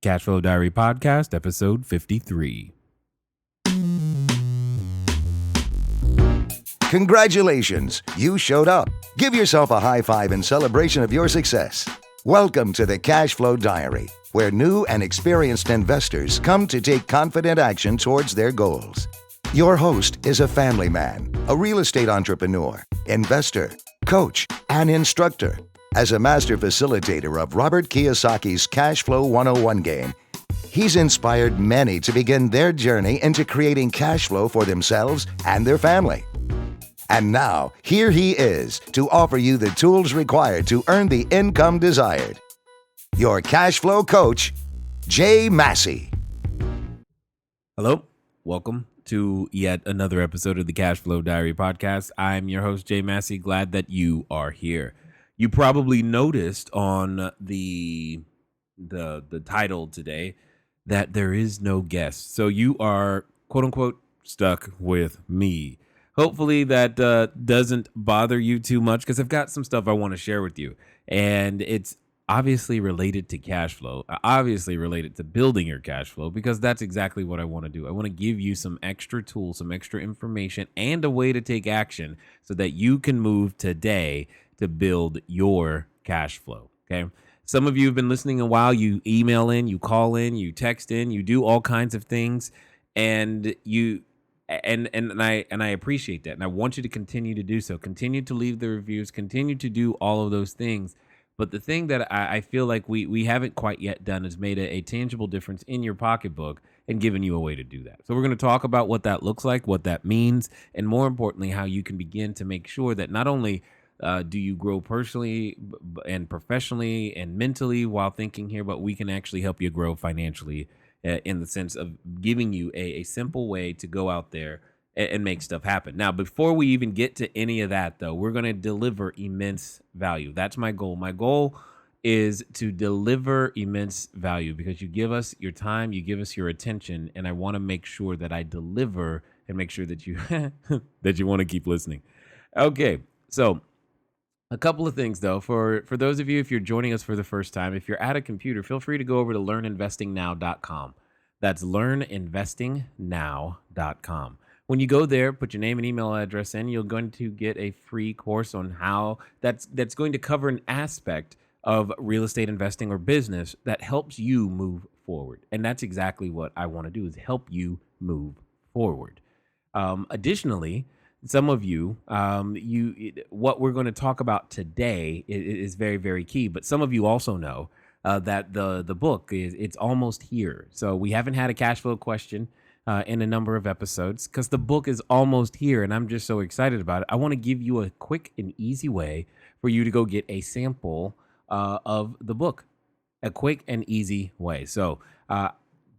Cash Flow Diary Podcast, episode 53. Congratulations, you showed up. Give yourself a high five in celebration of your success. Welcome to the Cash Flow Diary, where new and experienced investors come to take confident action towards their goals. Your host is a family man, a real estate entrepreneur, investor, coach, and instructor. As a master facilitator of Robert Kiyosaki's Cash Flow 101 game, he's inspired many to begin their journey into creating cash flow for themselves and their family. And now, here he is to offer you the tools required to earn the income desired. Your cash flow coach, Jay Massey. Hello, welcome to yet another episode of the Cash Flow Diary Podcast. I'm your host, Jay Massey. Glad that you are here. You probably noticed on the title today that there is no guest. So you are, quote unquote, stuck with me. Hopefully that doesn't bother you too much, because I've got some stuff I want to share with you. And it's obviously related to cash flow, obviously related to building your cash flow, because that's exactly what I want to do. I want to give you some extra tools, some extra information, and a way to take action so that you can move today to build your cash flow. Okay. Some of you have been listening a while. You email in, you call in, you text in, you do all kinds of things, and I appreciate that. And I want you to continue to do so. Continue to leave the reviews, continue to do all of those things. But the thing that I feel like we haven't quite yet done is made a tangible difference in your pocketbook and given you a way to do that. So we're going to talk about what that looks like, what that means, and more importantly, how you can begin to make sure that not only do you grow personally and professionally and mentally while thinking here, but we can actually help you grow financially in the sense of giving you a simple way to go out there and make stuff happen. Now, before we even get to any of that, though, we're going to deliver immense value. That's my goal. My goal is to deliver immense value because you give us your time, you give us your attention, and I want to make sure that I deliver and make sure that you that you want to keep listening. Okay, so a couple of things, though, for those of you, if you're joining us for the first time, if you're at a computer, feel free to go over to learninvestingnow.com. That's learninvestingnow.com. When you go there, put your name and email address in, you're going to get a free course on how that's going to cover an aspect of real estate investing or business that helps you move forward. And that's exactly what I want to do, is help you move forward. Additionally, some of you, what we're going to talk about today is very, very key. But some of you also know that the book it's almost here. So we haven't had a cash flow question in a number of episodes because the book is almost here, and I'm just so excited about it. I want to give you a quick and easy way for you to go get a sample of the book, a quick and easy way. So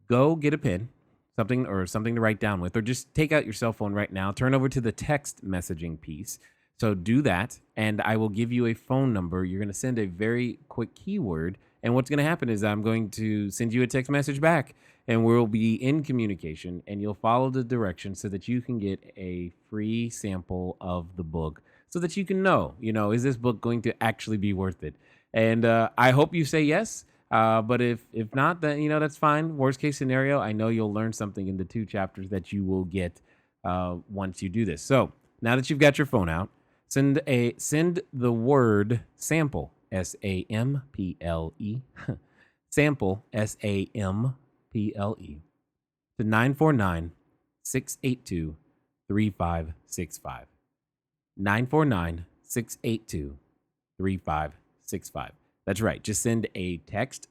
go get a pen. Something to write down with, or just take out your cell phone right now, turn over to the text messaging piece. So do that, and I will give you a phone number. You're going to send a very quick keyword, and what's going to happen is I'm going to send you a text message back, and we'll be in communication, and you'll follow the directions so that you can get a free sample of the book so that you can know, is this book going to actually be worth it? And I hope you say yes. But if not, then, that's fine. Worst case scenario, I know you'll learn something in the 2 chapters that you will get once you do this. So now that you've got your phone out, send the word sample, SAMPLE, sample, SAMPLE, to 949-682-3565. 949-682-3565. That's right. Just send a text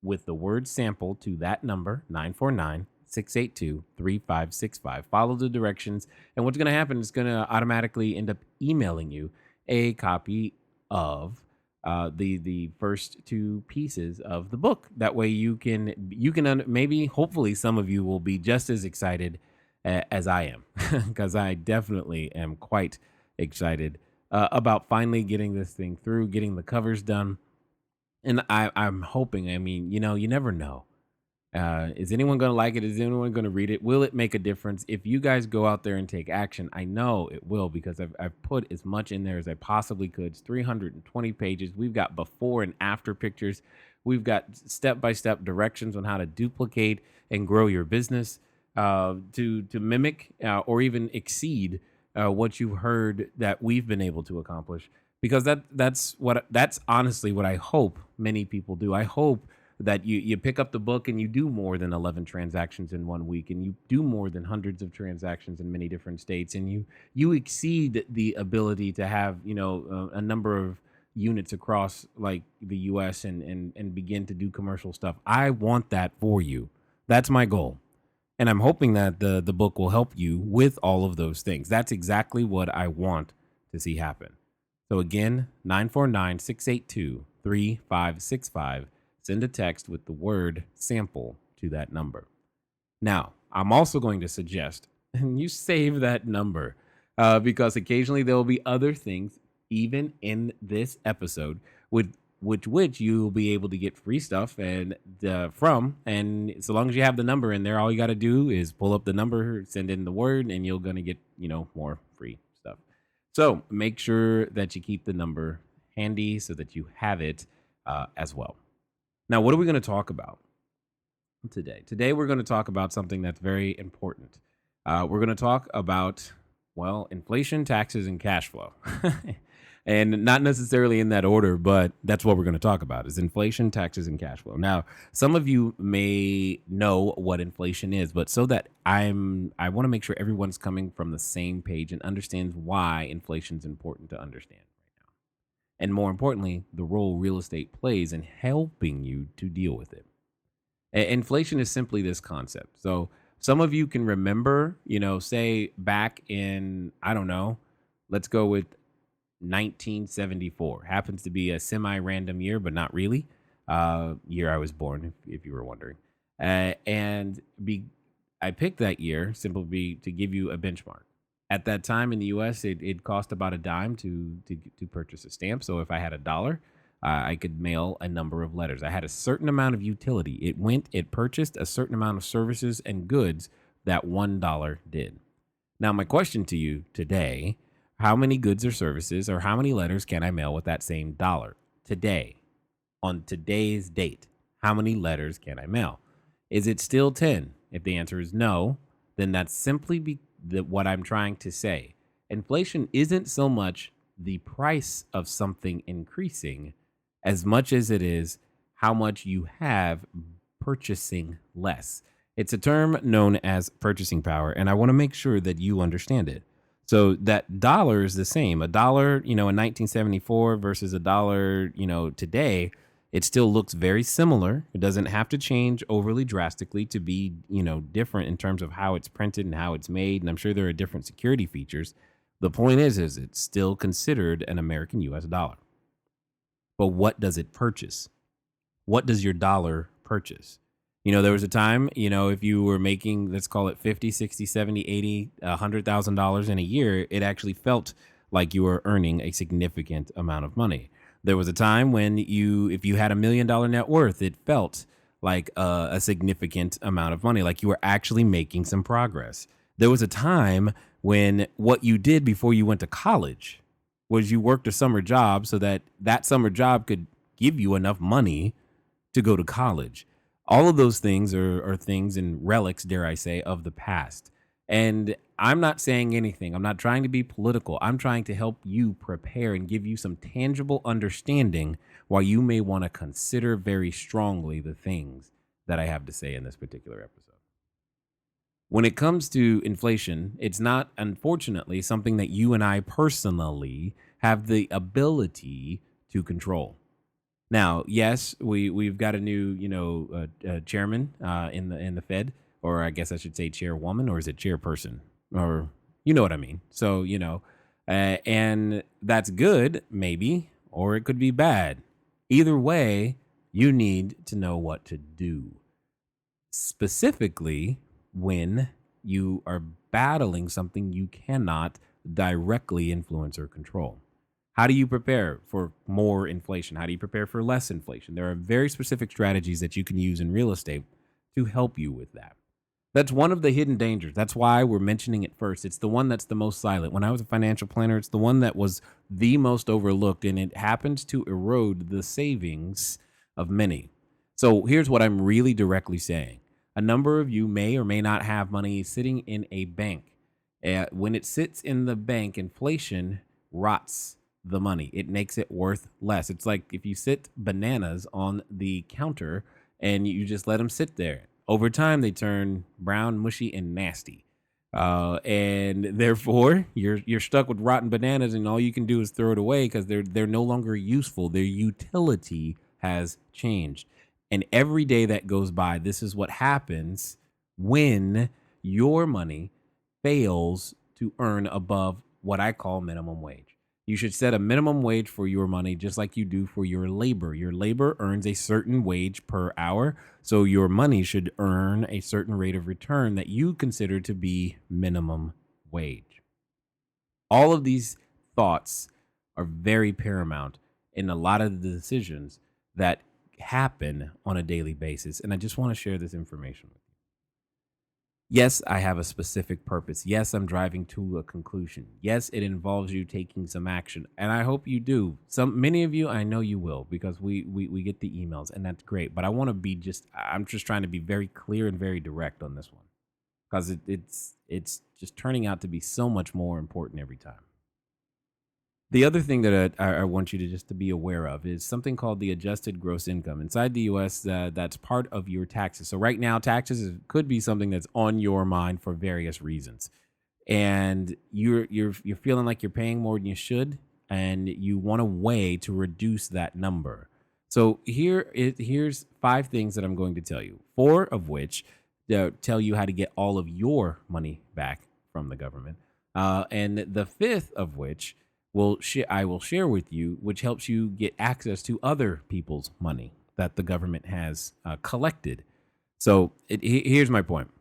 with the word sample to that number, 949-682-3565. Follow the directions. And what's going to happen is going to automatically end up emailing you a copy of the first 2 pieces of the book. That way you can maybe, hopefully some of you will be just as excited as I am, because I definitely am quite excited about finally getting this thing through, getting the covers done. And I'm hoping, you never know. Is anyone going to like it? Is anyone going to read it? Will it make a difference? If you guys go out there and take action, I know it will, because I've put as much in there as I possibly could. It's 320 pages. We've got before and after pictures. We've got step-by-step directions on how to duplicate and grow your business, to mimic or even exceed what you've heard that we've been able to accomplish. Because that's honestly what I hope many people do. I hope that you pick up the book and you do more than 11 transactions in 1 week, and you do more than hundreds of transactions in many different states, and you exceed the ability to have a number of units across like the US, and begin to do commercial stuff. I want that for you. That's my goal. And I'm hoping that the book will help you with all of those things. That's exactly what I want to see happen. So again, 949-682-3565. Send a text with the word sample to that number. Now, I'm also going to suggest, and you save that number, because occasionally there will be other things, even in this episode, with which you will be able to get free stuff from. And so long as you have the number in there, all you got to do is pull up the number, send in the word, and you're going to get more free stuff. So make sure that you keep the number handy so that you have it as well. Now, what are we going to talk about today? Today, we're going to talk about something that's very important. We're going to talk about, inflation, taxes, and cash flow. And not necessarily in that order, but that's what we're going to talk about is inflation, taxes, and cash flow. Now, some of you may know what inflation is, but so that I want to make sure everyone's coming from the same page and understands why inflation is important to understand right now. And more importantly, the role real estate plays in helping you to deal with it. Inflation is simply this concept. So some of you can remember, say back in, I don't know, let's go with 1974. Happens to be a semi-random year, but not really. Year I was born, if you were wondering. I picked that year simply to give you a benchmark. At that time in the U.S., it cost about a dime to purchase a stamp. So if I had $1, I could mail a number of letters. I had a certain amount of utility. It purchased a certain amount of services and goods that $1 did. Now, my question to you today: how many goods or services, or how many letters can I mail with that same dollar today, on today's date? How many letters can I mail? Is it still 10? If the answer is no, then that's simply what I'm trying to say. Inflation isn't so much the price of something increasing as much as it is how much you have purchasing less. It's a term known as purchasing power, and I want to make sure that you understand it. So that dollar is the same. A dollar, in 1974 versus a dollar, today, it still looks very similar. It doesn't have to change overly drastically to be, different in terms of how it's printed and how it's made. And I'm sure there are different security features. The point is it's still considered an American US dollar. But what does it purchase? What does your dollar purchase? There was a time, if you were making, let's call it 50, 60, 70, 80, $100,000 in a year, it actually felt like you were earning a significant amount of money. There was a time when if you had $1 million net worth, it felt like a significant amount of money, like you were actually making some progress. There was a time when what you did before you went to college was you worked a summer job so that summer job could give you enough money to go to college. All of those things are things and relics, dare I say, of the past. And I'm not saying anything. I'm not trying to be political. I'm trying to help you prepare and give you some tangible understanding why you may want to consider very strongly the things that I have to say in this particular episode. When it comes to inflation, it's not, unfortunately, something that you and I personally have the ability to control. Now, yes, we've got a new, chairman in the Fed, or I guess I should say chairwoman, or is it chairperson, or you know what I mean. So and that's good, maybe, or it could be bad. Either way, you need to know what to do, specifically when you are battling something you cannot directly influence or control. How do you prepare for more inflation? How do you prepare for less inflation? There are very specific strategies that you can use in real estate to help you with that. That's one of the hidden dangers. That's why we're mentioning it first. It's the one that's the most silent. When I was a financial planner, it's the one that was the most overlooked, and it happens to erode the savings of many. So here's what I'm really directly saying. A number of you may or may not have money sitting in a bank. When it sits in the bank, inflation rots the money. It makes it worth less. It's like if you sit bananas on the counter and you just let them sit there. Over time, they turn brown, mushy, and nasty. And therefore, you're stuck with rotten bananas, and all you can do is throw it away because they're no longer useful. Their utility has changed. And every day that goes by, this is what happens when your money fails to earn above what I call minimum wage. You should set a minimum wage for your money just like you do for your labor. Your labor earns a certain wage per hour, so your money should earn a certain rate of return that you consider to be minimum wage. All of these thoughts are very paramount in a lot of the decisions that happen on a daily basis. And I just want to share this information with you. Yes, I have a specific purpose. Yes, I'm driving to a conclusion. Yes, it involves you taking some action. And I hope you do. Many of you, I know you will, because we get the emails, and that's great. But I want to be I'm just trying to be very clear and very direct on this one. Because it's just turning out to be so much more important every time. The other thing that I want you to just to be aware of is something called the adjusted gross income. Inside the U.S., that's part of your taxes. So right now, could be something that's on your mind for various reasons, and you're feeling like you're paying more than you should, and you want a way to reduce that number. So here's 5 things that I'm going to tell you. 4 of which tell you how to get all of your money back from the government, and the 5th of which I will share with you, which helps you get access to other people's money that the government has collected. So here's my point.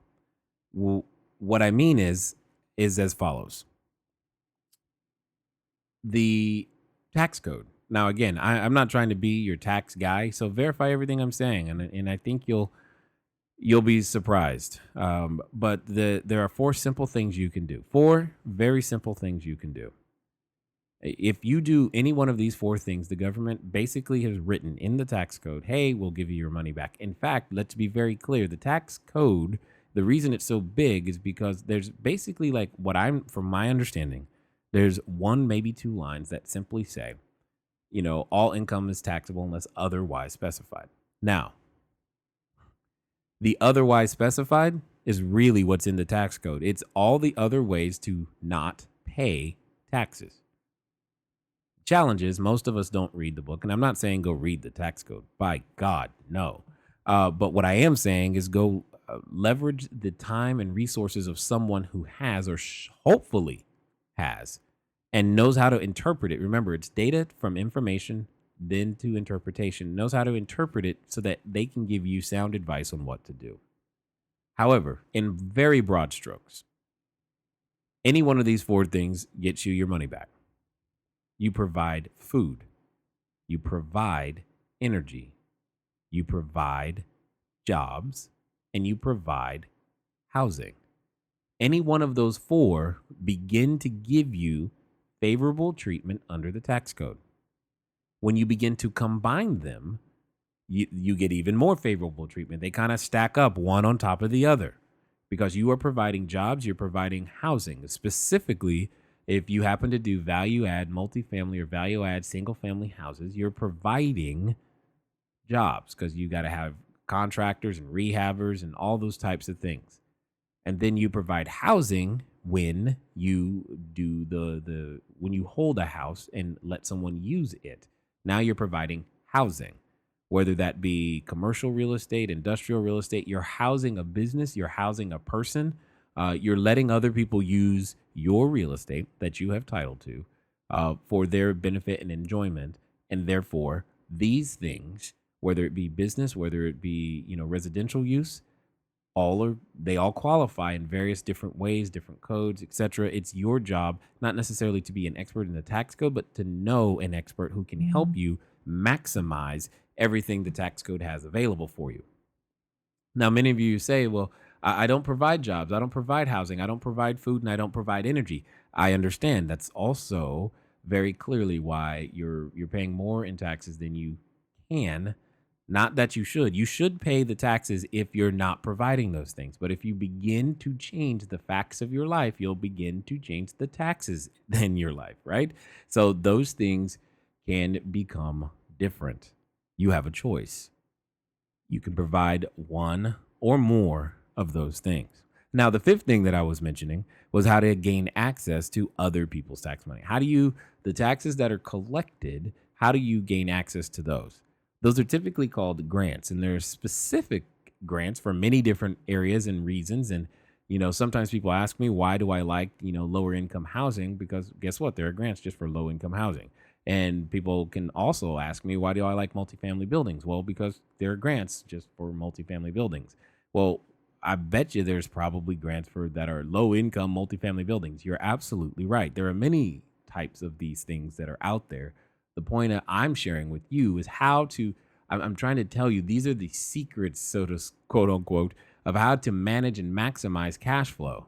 Well, what I mean is as follows: the tax code. Now, again, I'm not trying to be your tax guy, so verify everything I'm saying, and I think you'll be surprised. But there are 4 simple things you can do. 4 very simple things you can do. If you do any one of these 4 things, the government basically has written in the tax code, hey, we'll give you your money back. In fact, let's be very clear. The tax code, the reason it's so big is because there's basically from my understanding, there's 1, maybe 2 lines that simply say, all income is taxable unless otherwise specified. Now, the otherwise specified is really what's in the tax code. It's all the other ways to not pay taxes. Challenge is most of us don't read the book, and I'm not saying go read the tax code. By God, no. But what I am saying is go leverage the time and resources of someone who has, or hopefully has, and knows how to interpret it. Remember, it's data from information, then to interpretation. Knows how to interpret it so that they can give you sound advice on what to do. However, in very broad strokes, any one of these 4 things gets you your money back. You provide food. You provide energy. You provide jobs. And you provide housing. Any one of those 4 begin to give you favorable treatment under the tax code. When you begin to combine them, you get even more favorable treatment. They kind of stack up one on top of the other because you are providing jobs, you're providing housing. Specifically, if you happen to do value add multifamily or value add single family houses, you're providing jobs because you got to have contractors and rehabbers and all those types of things. And then you provide housing when you do when you hold a house and let someone use it. Now you're providing housing, whether that be commercial real estate, industrial real estate. You're housing a business, you're housing a person. You're letting other people use your real estate that you have title to for their benefit and enjoyment. And therefore, these things, whether it be business, whether it be residential use, they all qualify in various different ways, different codes, etc. It's your job not necessarily to be an expert in the tax code, but to know an expert who can help you maximize everything the tax code has available for you. Now, many of you say, well, I don't provide jobs, I don't provide housing, I don't provide food, and I don't provide energy. I understand. That's also very clearly why you're paying more in taxes than you can Not that you should. You should pay the taxes if you're not providing those things. But if you begin to change the facts of your life, you'll begin to change the taxes in your life, right? So those things can become different. You have a choice. You can provide one or more of those things. Now, the fifth thing that I was mentioning was how to gain access to other people's tax money. The taxes that are collected, how do you gain access to those? Those are typically called grants, and there are specific grants for many different areas and reasons. And, sometimes people ask me, why do I like, lower income housing? Because guess what? There are grants just for low income housing. And people can also ask me, why do I like multifamily buildings? Well, because there are grants just for multifamily buildings. Well, I bet you there's probably grants for that are low income multifamily buildings. You're absolutely right. There are many types of these things that are out there. The point that I'm sharing with you is I'm trying to tell you, these are the secrets, so to quote unquote, of how to manage and maximize cash flow.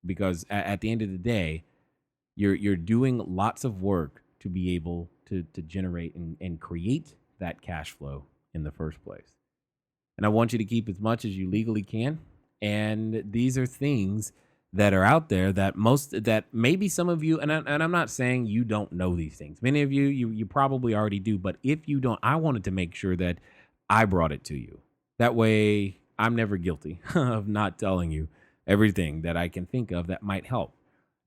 Because at the end of the day, you're doing lots of work to be able to generate and create that cash flow in the first place. And I want you to keep as much as you legally can. And these are things that are out there that maybe some of you, and I'm not saying you don't know these things. Many of you probably already do, but if you don't, I wanted to make sure that I brought it to you. That way I'm never guilty of not telling you everything that I can think of that might help.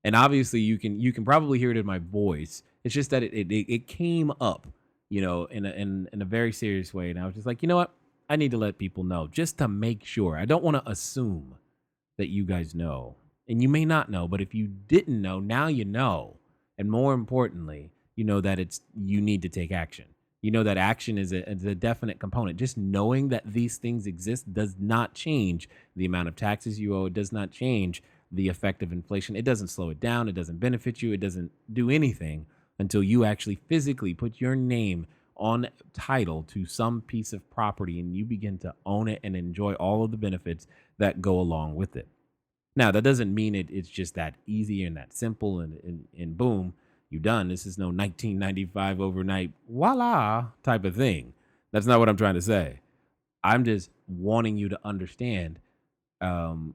And obviously you can probably hear it in my voice. It's just that it came up, in a very serious way. And I was just like, you know what? I need to let people know just to make sure. I don't want to assume that you guys know. And you may not know, but if you didn't know, now you know. And more importantly, you know that you need to take action. You know that action is a definite component. Just knowing that these things exist does not change the amount of taxes you owe. It does not change the effect of inflation. It doesn't slow it down. It doesn't benefit you. It doesn't do anything until you actually physically put your name on title to some piece of property and you begin to own it and enjoy all of the benefits that go along with it. Now, that doesn't mean it's just that easy and that simple and boom, you're done. This is no 1995 overnight, voila type of thing. That's not what I'm trying to say. I'm just wanting you to understand that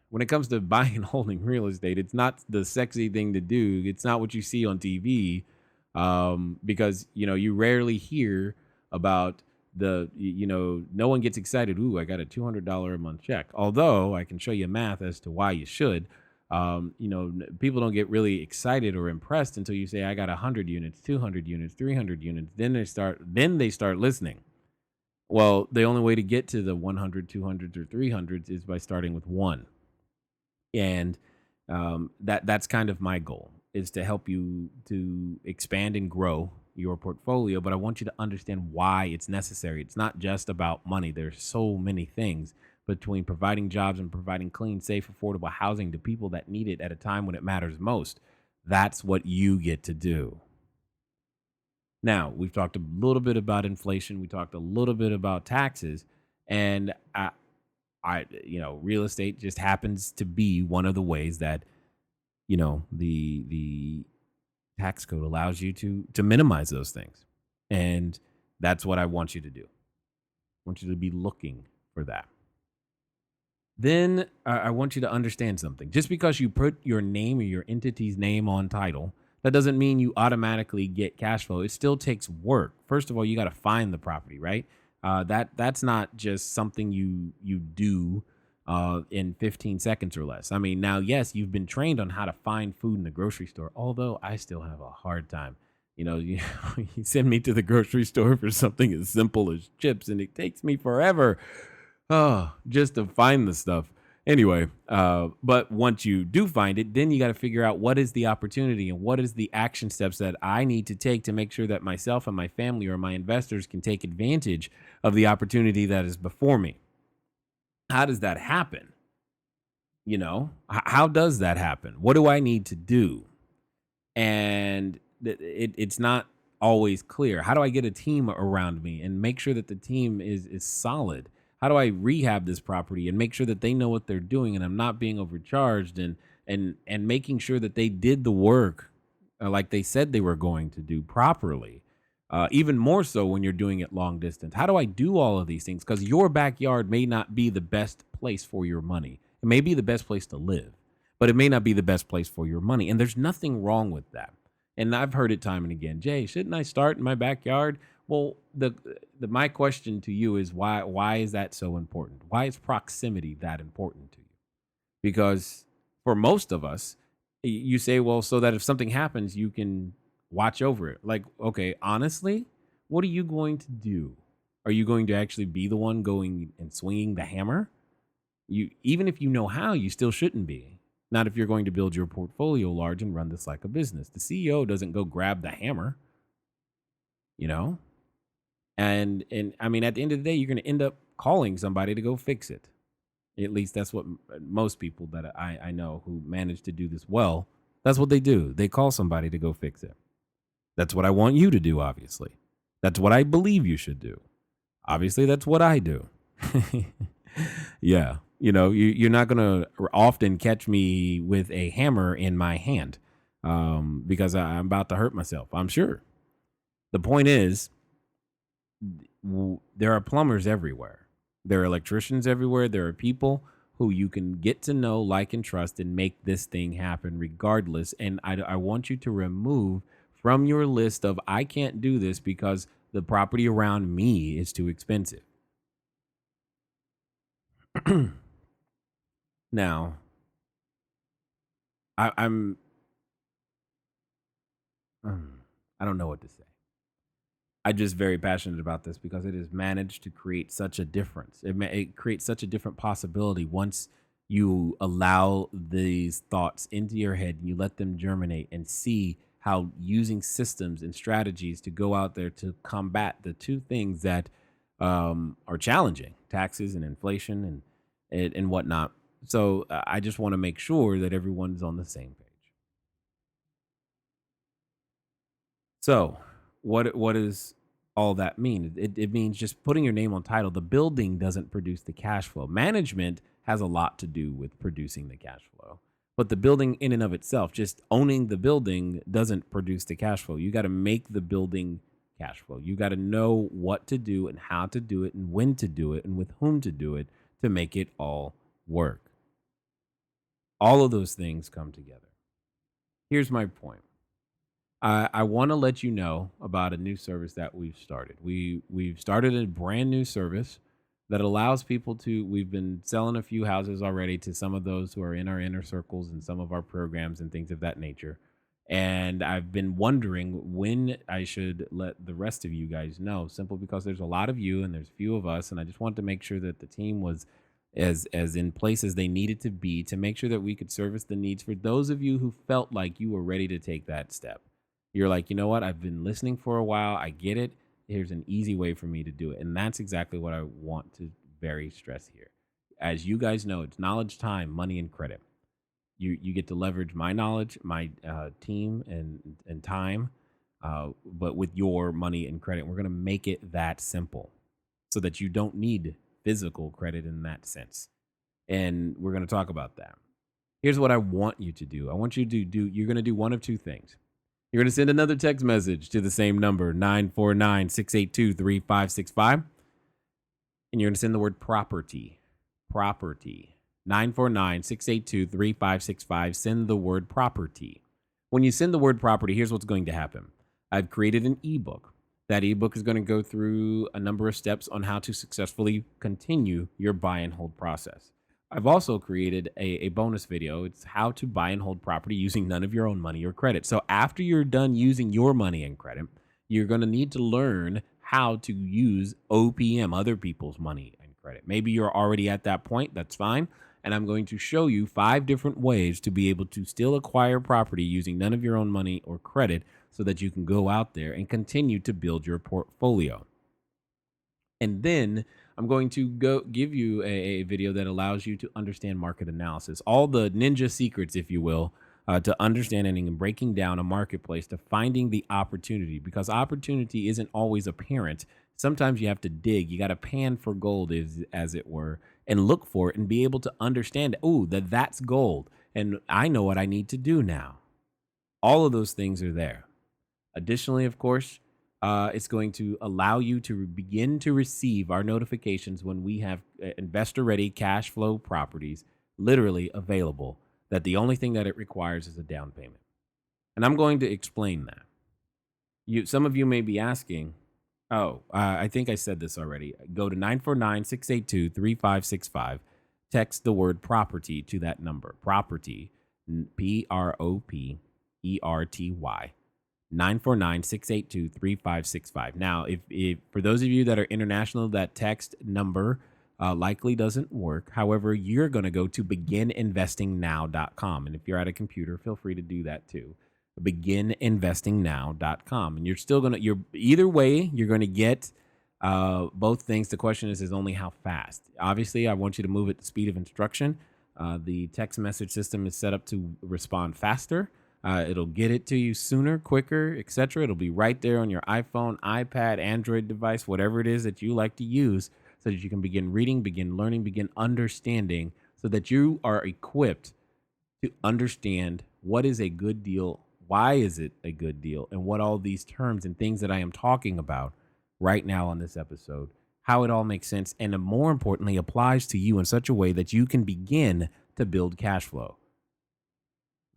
when it comes to buying and holding real estate, it's not the sexy thing to do. It's not what you see on TV, because you rarely hear about no one gets excited. Ooh, I got a $200 a month check. Although I can show you math as to why you should. People don't get really excited or impressed until you say, I got 100 units, 200 units, 300 units. Then they start listening. Well, the only way to get to the 100, 200s, or 300s is by starting with one. And that's kind of my goal, is to help you to expand and grow your portfolio. But I want you to understand why it's necessary. It's not just about money. There's so many things between providing jobs and providing clean, safe, affordable housing to people that need it at a time when it matters most. That's what you get to do. Now, we've talked a little bit about inflation. We talked a little bit about taxes, and real estate just happens to be one of the ways that, the tax code allows you to minimize those things. And that's what I want you to do. I want you to be looking for that. Then I want you to understand something. Just because you put your name or your entity's name on title, that doesn't mean you automatically get cash flow. It still takes work. First of all, you got to find the property, right? That's not just something you do in 15 seconds or less. I mean, now, yes, you've been trained on how to find food in the grocery store, although I still have a hard time. You send me to the grocery store for something as simple as chips, and it takes me forever just to find the stuff. Anyway, but once you do find it, then you got to figure out what is the opportunity and what is the action steps that I need to take to make sure that myself and my family or my investors can take advantage of the opportunity that is before me. How does that happen? How does that happen? What do I need to do? And it's not always clear. How do I get a team around me and make sure that the team is solid? How do I rehab this property and make sure that they know what they're doing and I'm not being overcharged and making sure that they did the work like they said they were going to do properly? even more so when you're doing it long distance. How do I do all of these things? Because your backyard may not be the best place for your money. It may be the best place to live, but it may not be the best place for your money. And there's nothing wrong with that. And I've heard it time and again. Jay, shouldn't I start in my backyard? Well, the my question to you is why is that so important? Why is proximity that important to you? Because for most of us, you say, well, so that if something happens, you can watch over it. Like, okay, honestly, what are you going to do? Are you going to actually be the one going and swinging the hammer? You, even if you know how, you still shouldn't be. Not if you're going to build your portfolio large and run this like a business. The CEO doesn't go grab the hammer, you know? And I mean, at the end of the day, you're going to end up calling somebody to go fix it. At least that's what most people that I know who manage to do this well, that's what they do. They call somebody to go fix it. That's what I want you to do, obviously. That's what I believe you should do. Obviously, that's what I do. Yeah. You're not going to often catch me with a hammer in my hand because I'm about to hurt myself, I'm sure. The point is, there are plumbers everywhere. There are electricians everywhere. There are people who you can get to know, like, and trust and make this thing happen regardless. And I want you to remove from your list of I can't do this because the property around me is too expensive. Now, I'm I don't know what to say. I'm just very passionate about this because it has managed to create such a difference. It creates such a different possibility once you allow these thoughts into your head and you let them germinate and see how using systems and strategies to go out there to combat the two things that are challenging, taxes and inflation and whatnot. So I just want to make sure that everyone's on the same page. So, what does all that mean? It means just putting your name on title. The building doesn't produce the cash flow. Management has a lot to do with producing the cash flow. But the building in and of itself, just owning the building doesn't produce the cash flow. You got to make the building cash flow. You got to know what to do and how to do it and when to do it and with whom to do it to make it all work. All of those things come together. Here's my point. I want to let you know about a new service that we've started. We've started a brand new service that allows people to. We've been selling a few houses already to some of those who are in our inner circles and some of our programs and things of that nature. And I've been wondering when I should let the rest of you guys know, simply because there's a lot of you and there's few of us, and I just want to make sure that the team was as in place as they needed to be to make sure that we could service the needs for those of you who felt like you were ready to take that step. You're like, you know what? I've been listening for a while. I get it. Here's an easy way for me to do it. And that's exactly what I want to very stress here. As you guys know, it's knowledge, time, money, and credit. You get to leverage my knowledge, my team, and time, but with your money and credit. We're going to make it that simple so that you don't need physical credit in that sense. And we're going to talk about that. Here's what I want you to do. I want you to do, you're going to do one of two things. You're going to send another text message to the same number, 949-682-3565. And you're going to send the word property. Property. 949-682-3565. Send the word property. When you send the word property, here's what's going to happen. I've created an ebook. That ebook is going to go through a number of steps on how to successfully continue your buy and hold process. I've also created a bonus video. It's how to buy and hold property using none of your own money or credit. So after you're done using your money and credit, you're going to need to learn how to use OPM, other people's money and credit. Maybe you're already at that point. That's fine. And I'm going to show you 5 different ways to be able to still acquire property using none of your own money or credit so that you can go out there and continue to build your portfolio. And then I'm going to go give you a video that allows you to understand market analysis, all the ninja secrets, if you will, to understanding and breaking down a marketplace, to finding the opportunity, because opportunity isn't always apparent. Sometimes you have to dig. You got to pan for gold, as it were, and look for it and be able to understand, oh, that's gold. And I know what I need to do now. All of those things are there. Additionally, of course, It's going to allow you to begin to receive our notifications when we have investor ready cash flow properties literally available. That the only thing that it requires is a down payment. And I'm going to explain that. Some of you may be asking, oh, I think I said this already. Go to 949-682-3565. Text the word property to that number. Property, PROPERTY. 949-682-3565. Now, if for those of you that are international, that text number likely doesn't work. However, you're going to go to begininvestingnow.com. And if you're at a computer, feel free to do that too. Begininvestingnow.com. And you're either way, you're going to get both things. The question is only how fast. Obviously, I want you to move at the speed of instruction. The text message system is set up to respond faster. It'll get it to you sooner, quicker, etc. It'll be right there on your iPhone, iPad, Android device, whatever it is that you like to use, so that you can begin reading, begin learning, begin understanding, so that you are equipped to understand what is a good deal, why is it a good deal, and what all these terms and things that I am talking about right now on this episode, how it all makes sense, and more importantly, applies to you in such a way that you can begin to build cash flow.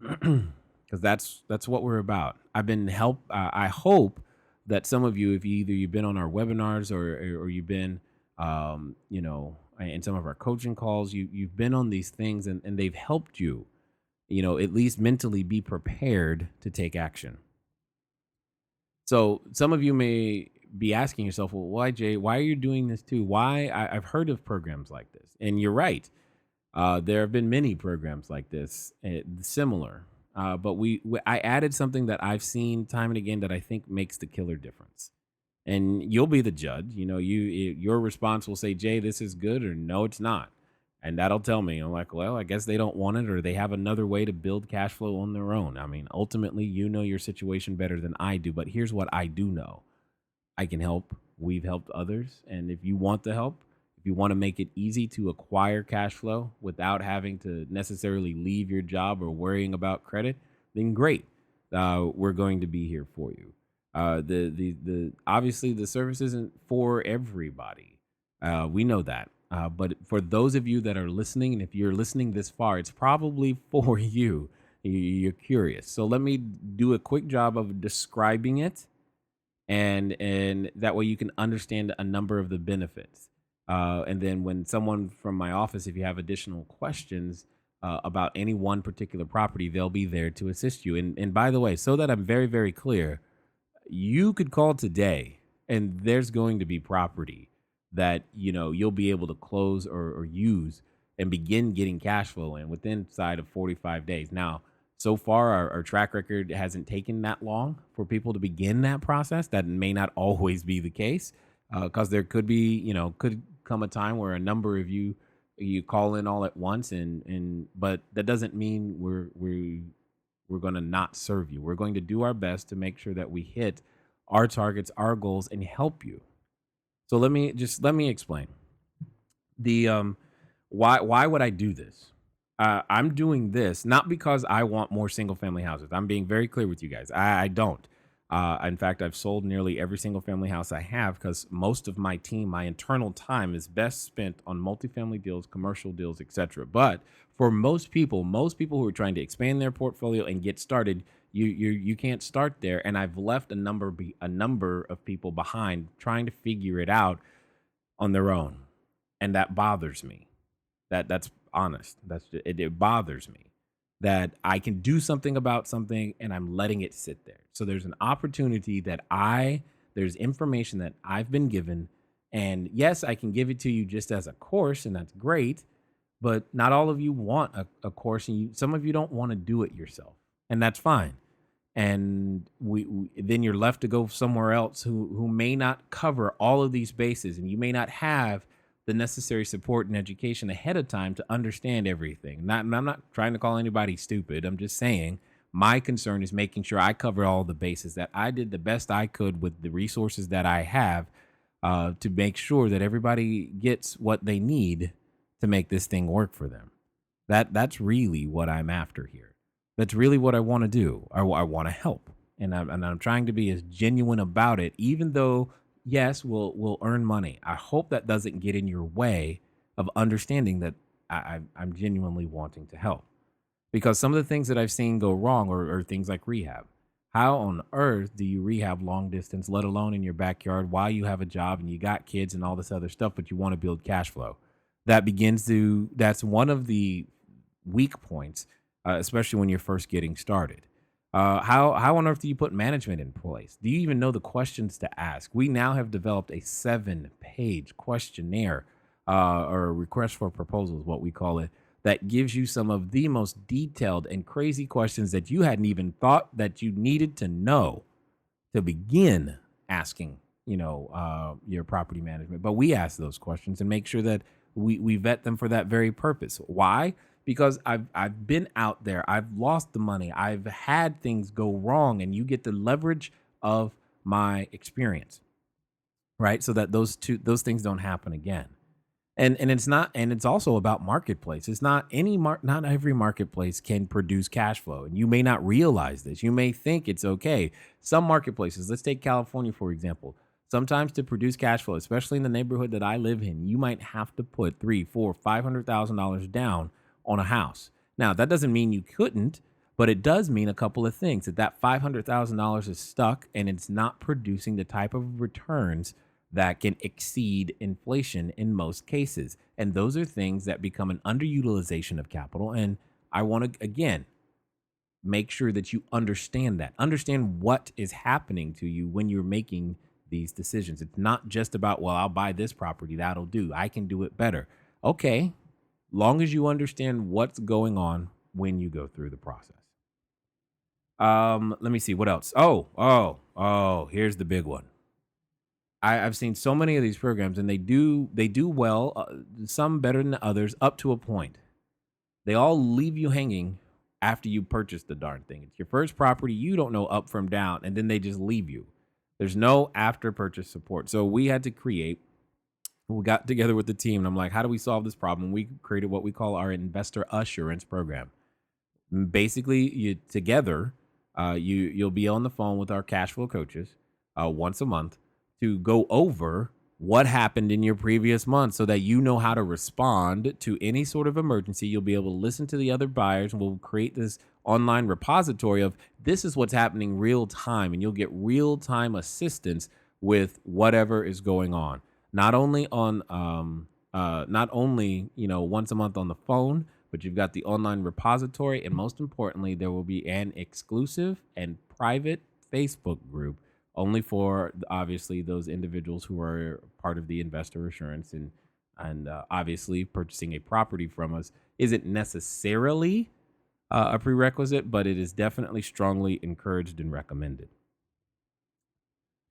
Because that's what we're about. I hope that some of you, if you've been on our webinars or you've been, in some of our coaching calls, you've been on these things and they've helped you, at least mentally be prepared to take action. So some of you may be asking yourself, well, why, Jay? Why are you doing this too? Why? I've heard of programs like this, and you're right. There have been many programs like this, similar. But I added something that I've seen time and again that I think makes the killer difference. And you'll be the judge. Your response will say, Jay, this is good, or no, it's not. And that'll tell me. I'm like, well, I guess they don't want it, or they have another way to build cash flow on their own. I mean, ultimately, you know your situation better than I do. But here's what I do know. I can help. We've helped others. And if you want the help, if you want to make it easy to acquire cash flow without having to necessarily leave your job or worrying about credit, then great. We're going to be here for you. The obviously the service isn't for everybody. We know that. But for those of you that are listening, and if you're listening this far, it's probably for you. You're curious. So let me do a quick job of describing it, and that way you can understand a number of the benefits. And then when someone from my office, if you have additional questions about any one particular property, they'll be there to assist you. And by the way, so that I'm very, very clear, you could call today and there's going to be property that, you'll be able to close or use and begin getting cash flow in within inside of 45 days. Now, so far, our track record hasn't taken that long for people to begin that process. That may not always be the case, because there could be, could come a time where a number of you call in all at once, but that doesn't mean we're going to not serve you. We're going to do our best to make sure that we hit our targets, our goals, and help you. So let me explain the why would I do this? I'm doing this not because I want more single family houses. I'm being very clear with you guys. I don't. In fact, I've sold nearly every single family house I have because most of my team, my internal time is best spent on multifamily deals, commercial deals, etc. But for most people who are trying to expand their portfolio and get started, you can't start there. And I've left a number of people behind trying to figure it out on their own, and that bothers me. That's honest. It bothers me that I can do something about something and I'm letting it sit there. So there's an opportunity there's information that I've been given, and yes, I can give it to you just as a course, and that's great, but not all of you want a course, and some of you don't want to do it yourself, and that's fine. And then you're left to go somewhere else who may not cover all of these bases, and you may not have the necessary support and education ahead of time to understand everything. I'm not trying to call anybody stupid. I'm just saying my concern is making sure I cover all the bases, that I did the best I could with the resources that I have to make sure that everybody gets what they need to make this thing work for them. That's really what I'm after here. That's really what I want to do. I want to help. and I'm trying to be as genuine about it, even though yes, we'll earn money. I hope that doesn't get in your way of understanding that I'm genuinely wanting to help. Because some of the things that I've seen go wrong are things like rehab. How on earth do you rehab long distance, let alone in your backyard, while you have a job and you got kids and all this other stuff, but you want to build cash flow? That's one of the weak points, especially when you're first getting started. How on earth do you put management in place? Do you even know the questions to ask? We now have developed a 7-page questionnaire, or a request for proposals, what we call it, that gives you some of the most detailed and crazy questions that you hadn't even thought that you needed to know to begin asking, your property management. But we ask those questions and make sure that we vet them for that very purpose. Why? Because I've been out there, I've lost the money, I've had things go wrong, and you get the leverage of my experience, right? So that those things don't happen again. And it's not, and it's also about marketplace. It's not not every marketplace can produce cash flow. And you may not realize this. You may think it's okay. Some marketplaces, let's take California for example. Sometimes to produce cash flow, especially in the neighborhood that I live in, you might have to put three, four, $500,000 down on a house. Now that doesn't mean you couldn't, but it does mean a couple of things: that $500,000 is stuck and it's not producing the type of returns that can exceed inflation in most cases. And those are things that become an underutilization of capital. And I want to, again, make sure that you understand that. Understand what is happening to you when you're making these decisions. It's not just about, well, I'll buy this property, that'll do, I can do it better. Okay, long as you understand what's going on when you go through the process. Let me see what else. Oh, here's the big one. I've seen so many of these programs, and they do well. Some better than others, up to a point. They all leave you hanging after you purchase the darn thing. It's your first property. You don't know up from down, and then they just leave you. There's no after purchase support. So we had to create. We got together with the team, and I'm like, how do we solve this problem? We created what we call our investor assurance program. Basically, you'll be on the phone with our cash flow coaches once a month to go over what happened in your previous month so that you know how to respond to any sort of emergency. You'll be able to listen to the other buyers, and we'll create this online repository of this is what's happening real time, and you'll get real time assistance with whatever is going on. Not only once a month on the phone, but you've got the online repository, and most importantly, there will be an exclusive and private Facebook group only for obviously those individuals who are part of the investor assurance. And obviously purchasing a property from us isn't necessarily a prerequisite, but it is definitely strongly encouraged and recommended.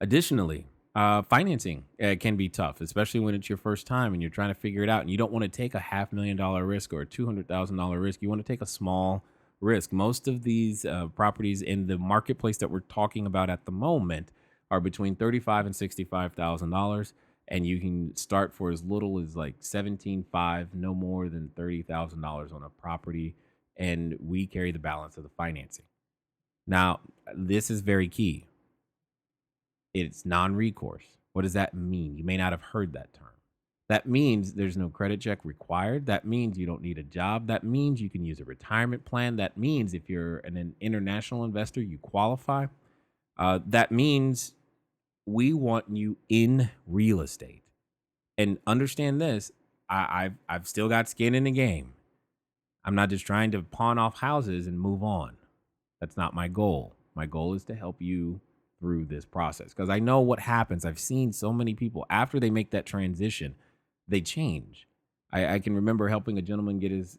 Additionally, financing can be tough, especially when it's your first time and you're trying to figure it out, and you don't want to take a $500,000 risk or a $200,000 risk. You want to take a small risk. Most of these properties in the marketplace that we're talking about at the moment are between $35,000 and $65,000, and you can start for as little as like $17,500, no more than $30,000 on a property, and we carry the balance of the financing. Now, this is very key. It's non-recourse. What does that mean? You may not have heard that term. That means there's no credit check required. That means you don't need a job. That means you can use a retirement plan. That means if you're an international investor, you qualify. That means we want you in real estate. And understand this, I've still got skin in the game. I'm not just trying to pawn off houses and move on. That's not my goal. My goal is to help you through this process, because I know what happens. I've seen so many people after they make that transition, they change. I can remember helping a gentleman get his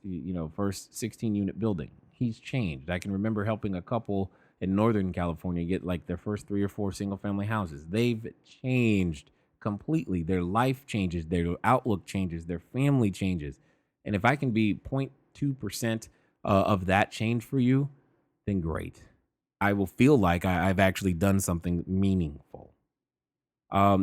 first 16 unit building. He's changed. I can remember helping a couple in Northern California get like their first 3 or 4 single family houses. They've changed completely. Their life changes, their outlook changes, their family changes. And if I can be 0.2% of that change for you, then great. I will feel like I've actually done something meaningful.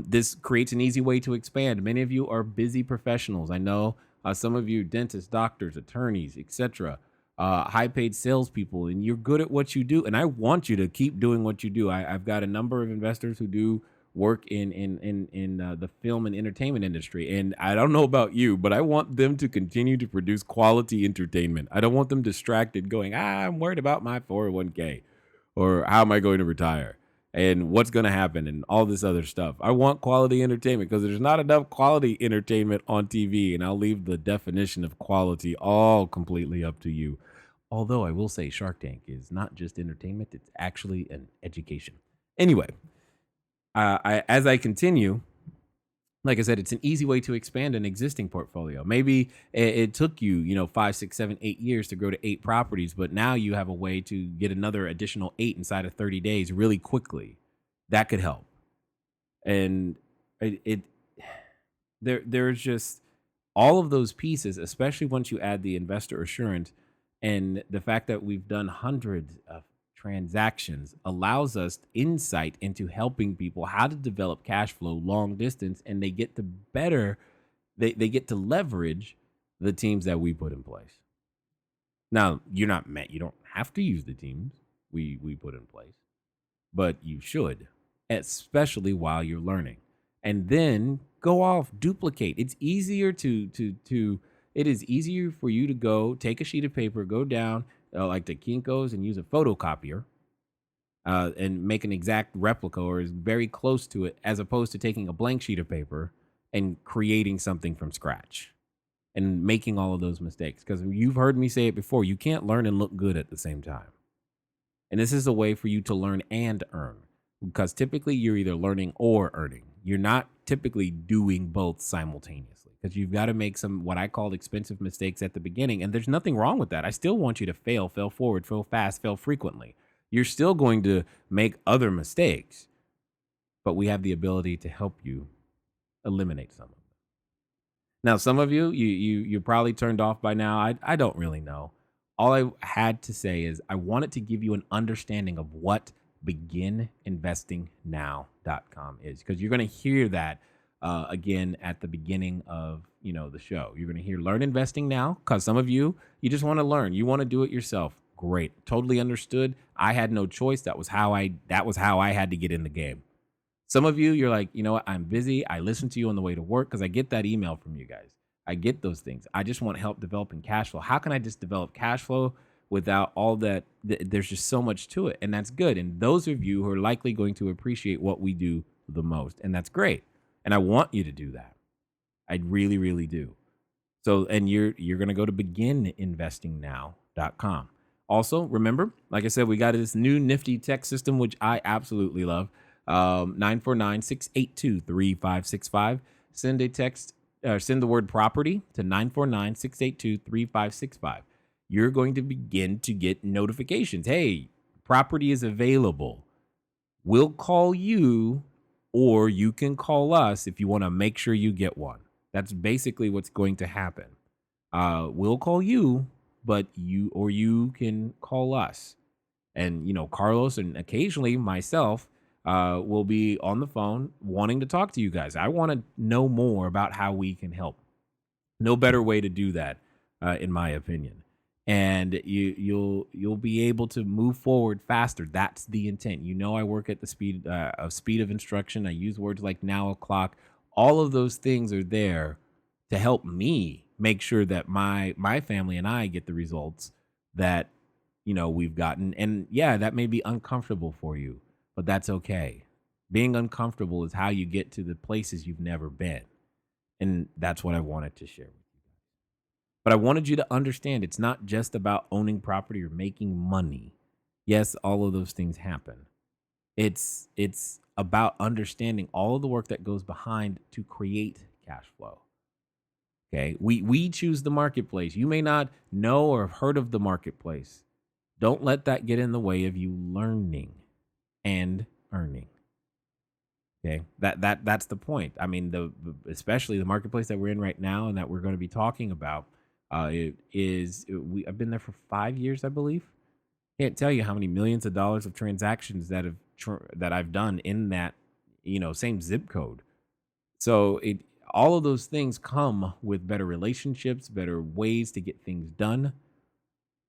This creates an easy way to expand. Many of you are busy professionals. I know some of you dentists, doctors, attorneys, etc. high paid salespeople, and you're good at what you do. And I want you to keep doing what you do. I've got a number of investors who do work in the film and entertainment industry, and I don't know about you, but I want them to continue to produce quality entertainment. I don't want them distracted, going, I'm worried about my 401k, or how am I going to retire, and what's going to happen, and all this other stuff. I want quality entertainment because there's not enough quality entertainment on TV, and I'll leave the definition of quality all completely up to you. Although I will say Shark Tank is not just entertainment, it's actually an education. Anyway, as I continue, like I said, it's an easy way to expand an existing portfolio. Maybe it took you, 5, 6, 7, 8 years to grow to 8 properties, but now you have a way to get another additional 8 inside of 30 days really quickly. That could help. And it there's just all of those pieces, especially once you add the investor assurance and the fact that we've done hundreds of transactions, allows us insight into helping people how to develop cash flow long distance, and they get to they get to leverage the teams that we put in place. Now, you don't have to use the teams we put in place, but you should, especially while you're learning. And then go off, duplicate. It's easier to it is easier for you to go take a sheet of paper, go down like the Kinko's, and use a photocopier and make an exact replica or is very close to it, as opposed to taking a blank sheet of paper and creating something from scratch and making all of those mistakes. Because you've heard me say it before, you can't learn and look good at the same time. And this is a way for you to learn and earn, because typically you're either learning or earning. You're not typically doing both simultaneously, because you've got to make some what I call expensive mistakes at the beginning. And there's nothing wrong with that. I still want you to fail forward, fail fast, fail frequently. You're still going to make other mistakes, but we have the ability to help you eliminate some of them. Now, some of you're probably turned off by now. I don't really know. All I had to say is I wanted to give you an understanding of what begininvestingnow.com is, because you're going to hear that again at the beginning of the show. You're going to hear learn investing now, because some of you just want to learn, you want to do it yourself. Great, totally understood. I had no choice. That was how I had to get in the game. Some of you're like, you know what, I'm busy. I listen to you on the way to work because I get that email from you guys. I get those things. I just want help developing cash flow. How can I just develop cash flow without all that? There's just so much to it, and that's good. And those of you who are likely going to appreciate what we do the most, and that's great. And I want you to do that. I really, really do. So, and you're going to go to begininvestingnow.com. Also, remember, like I said, we got this new nifty text system, which I absolutely love. 949-682-3565. Send a text, send the word property to 949-682-3565. You're going to begin to get notifications. Hey, property is available. We'll call you, or you can call us if you want to make sure you get one. That's basically what's going to happen. We'll call you, but you can call us. And, Carlos and occasionally myself will be on the phone wanting to talk to you guys. I want to know more about how we can help. No better way to do that, in my opinion. And you'll be able to move forward faster. That's the intent. I work at the speed of instruction. I use words like now o'clock. All of those things are there to help me make sure that my family and I get the results that we've gotten. And yeah, that may be uncomfortable for you, but that's okay. Being uncomfortable is how you get to the places you've never been. And that's what I wanted to share with you guys. But I wanted you to understand it's not just about owning property or making money. Yes, all of those things happen. It's about understanding all of the work that goes behind to create cash flow. Okay, we choose the marketplace. You may not know or have heard of the marketplace. Don't let that get in the way of you learning and earning. Okay, that's the point. I mean, especially the marketplace that we're in right now and that we're going to be talking about. I've been there for 5 years, I believe. Can't tell you how many millions of dollars of transactions that I've done in that same zip code. So all of those things come with better relationships, better ways to get things done.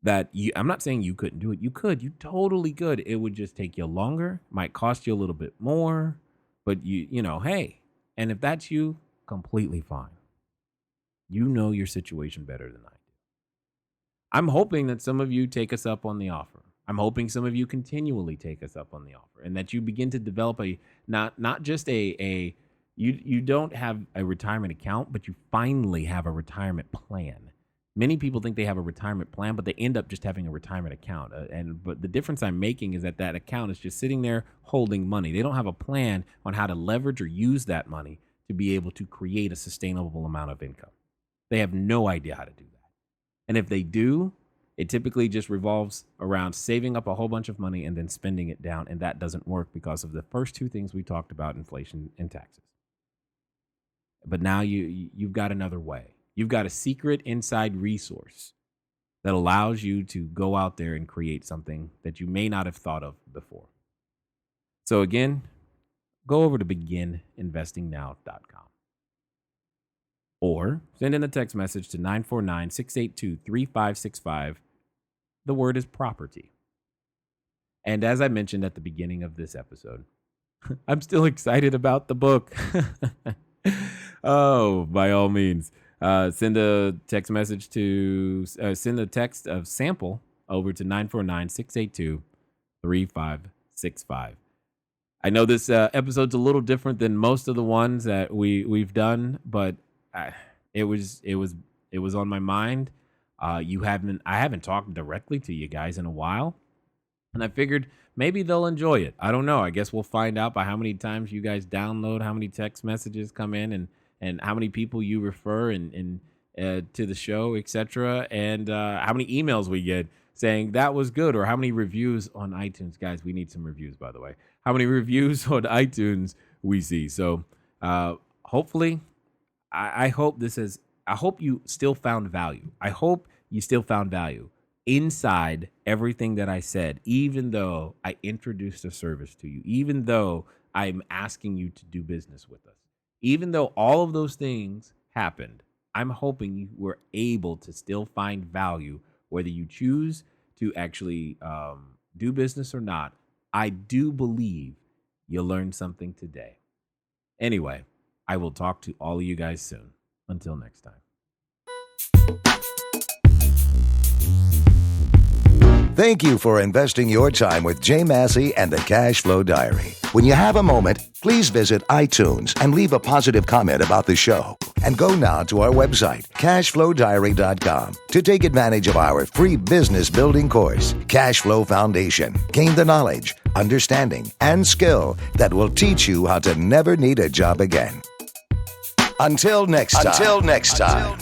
I'm not saying you couldn't do it. You totally could. It would just take you longer, might cost you a little bit more, but hey, and if that's you, completely fine. You know your situation better than I do. I'm hoping that some of you take us up on the offer. I'm hoping some of you continually take us up on the offer, and that you begin to develop not just you don't have a retirement account, but you finally have a retirement plan. Many people think they have a retirement plan, but they end up just having a retirement account. But the difference I'm making is that account is just sitting there holding money. They don't have a plan on how to leverage or use that money to be able to create a sustainable amount of income. They have no idea how to do that. And if they do, it typically just revolves around saving up a whole bunch of money and then spending it down. And that doesn't work because of the first two things we talked about, inflation and taxes. But now you've got another way. You've got a secret inside resource that allows you to go out there and create something that you may not have thought of before. So again, go over to begininvestingnow.com or send in a text message to 949-682-3565. The word is property. And as I mentioned at the beginning of this episode, I'm still excited about the book. Oh, by all means. Send a text message send a text of sample over to 949-682-3565. I know this episode's a little different than most of the ones that we've done, but it was on my mind. I haven't talked directly to you guys in a while, and I figured maybe they'll enjoy it. I don't know. I guess we'll find out by how many times you guys download, how many text messages come in, and how many people you refer and to the show, etc., and how many emails we get saying that was good, or how many reviews on iTunes. Guys, we need some reviews, by the way. How many reviews on iTunes we see. So hopefully, I hope you still found value. I hope you still found value inside everything that I said, even though I introduced a service to you, even though I'm asking you to do business with us. Even though all of those things happened, I'm hoping you were able to still find value, whether you choose to actually do business or not. I do believe you learned something today. Anyway, I will talk to all of you guys soon. Until next time. Thank you for investing your time with Jay Massey and the Cash Flow Diary. When you have a moment, please visit iTunes and leave a positive comment about the show. And go now to our website, cashflowdiary.com, to take advantage of our free business building course, Cash Flow Foundation. Gain the knowledge, understanding, and skill that will teach you how to never need a job again. Until next time.